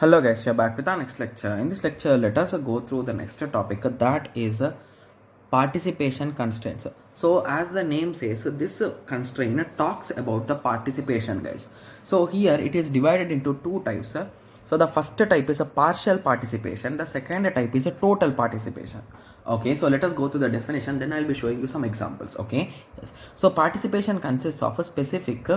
Hello guys, we are back with our next lecture. In this lecture, let us go through the next topic, that is participation constraints. So as the name says, this constraint talks about the participation, guys. So here it is divided into two types. So the first type is a partial participation, the second type is a total participation. Okay, so let us go to the definition, then I'll be showing you some examples. Okay, yes. So participation consists of a specific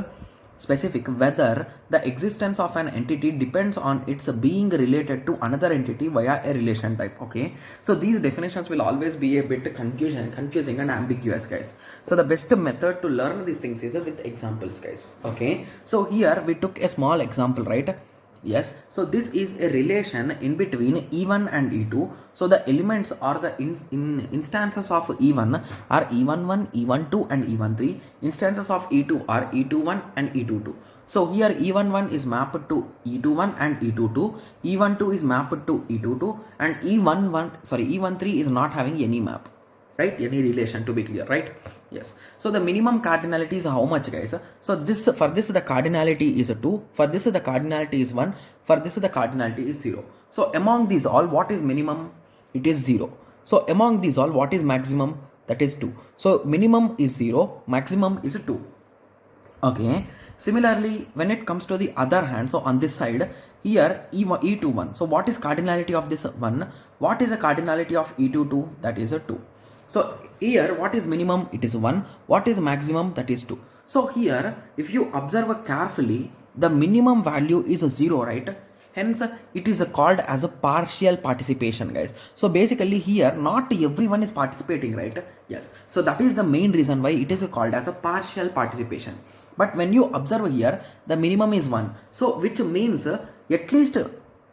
whether the existence of an entity depends on its being related to another entity via a relation type. Okay, so these definitions will always be a bit confusing and ambiguous, guys. So the best method to learn these things is with examples, guys. Okay, so here we took a small example, right? Yes, so this is a relation in between E1 and E2. So the elements or the instances of E1 are E11, E12 and E13. Instances of E2 are E21 and E22. So here E11 is mapped to E21 and E22. E12 is mapped to E22 and E13 is not having any map, right? Any relation, to be clear, right? Yes. So the minimum cardinality is how much, guys? So for this the cardinality is 2, for this the cardinality is 1, for this the cardinality is 0. So among these all, what is minimum? It is 0. So among these all, what is maximum? That is 2. So minimum is 0, maximum is 2. Okay. Similarly, when it comes to the other hand, so on this side here E21. So what is cardinality of this 1? What is the cardinality of E22? That is a 2. So here what is minimum? It is 1. What is maximum? That is 2. So here if you observe carefully, the minimum value is 0, right? Hence it is called as a partial participation, guys. So basically here not everyone is participating, right? Yes. So that is the main reason why it is called as a partial participation. But when you observe here, the minimum is 1. So which means at least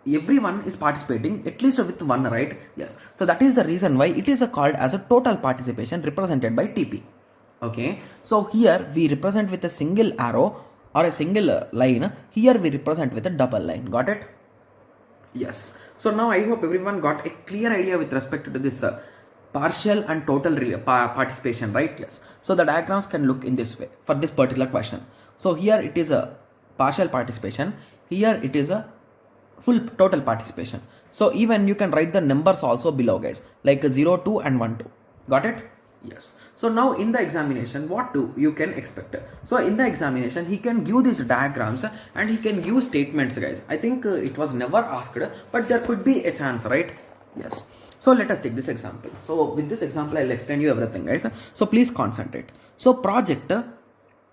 everyone is participating at least with 1, right? Yes. So that is the reason why it is called as a total participation represented by TP. Okay. So here we represent with a single arrow or a single line. Here we represent with a double line. Got it? Yes. So now I hope everyone got a clear idea with respect to this partial and total participation, right? Yes. So the diagrams can look in this way for this particular question. So here it is a partial participation. Here it is a full total participation. So even you can write the numbers also below, guys, like 0, 2 and 1, 2. Got it? Yes. So now in the examination, what do you can expect? So in the examination, he can give these diagrams and he can give statements, guys. I think it was never asked, but there could be a chance, right? Yes. So let us take this example. So with this example, I'll explain you everything, guys. So please concentrate. So project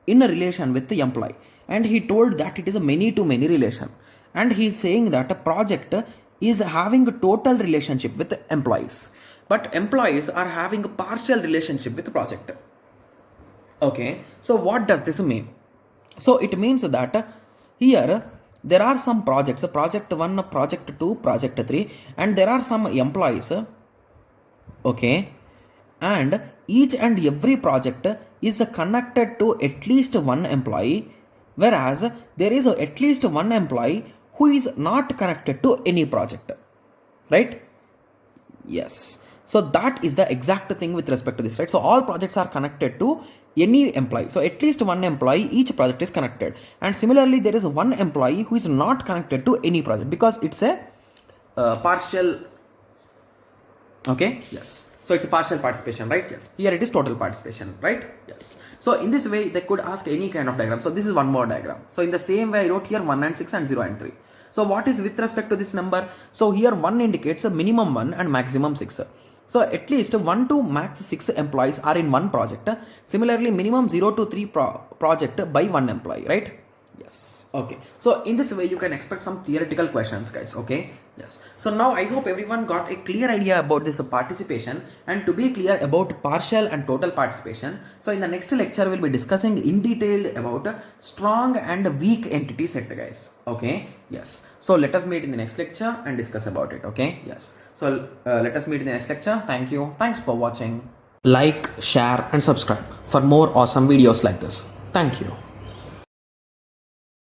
in a relation with the employee, and he told that it is a many to many relation, and he is saying that a project is having a total relationship with employees, but employees are having a partial relationship with the project. Okay, so what does this mean? So it means that here there are some projects, project 1, project 2, project 3, and there are some employees. Okay, and each and every project is connected to at least one employee, whereas there is at least one employee who is not connected to any project, right? Yes. So that is the exact thing with respect to this, right? So all projects are connected to any employee. So at least one employee, each project is connected. And similarly, there is one employee who is not connected to any project because it's a partial. Okay. Yes. So it's a partial participation, right? Yes. Here it is total participation, right? Yes. So in this way, they could ask any kind of diagram. So this is one more diagram. So in the same way, I wrote here 1 and 6 and 0 and 3. So what is with respect to this number? So here 1 indicates a minimum 1 and maximum 6. So at least 1 to max 6 employees are in one project. Similarly, minimum 0 to 3 project by one employee, right? Yes. Okay. So in this way, you can expect some theoretical questions, guys. Okay. Yes. So now I hope everyone got a clear idea about this participation, and to be clear about partial and total participation. So in the next lecture, we'll be discussing in detail about strong and weak entity set, guys. Okay. Yes. So let us meet in the next lecture and discuss about it. Okay. Yes. So let us meet in the next lecture. Thank you. Thanks for watching. Like, share and subscribe for more awesome videos like this. Thank you.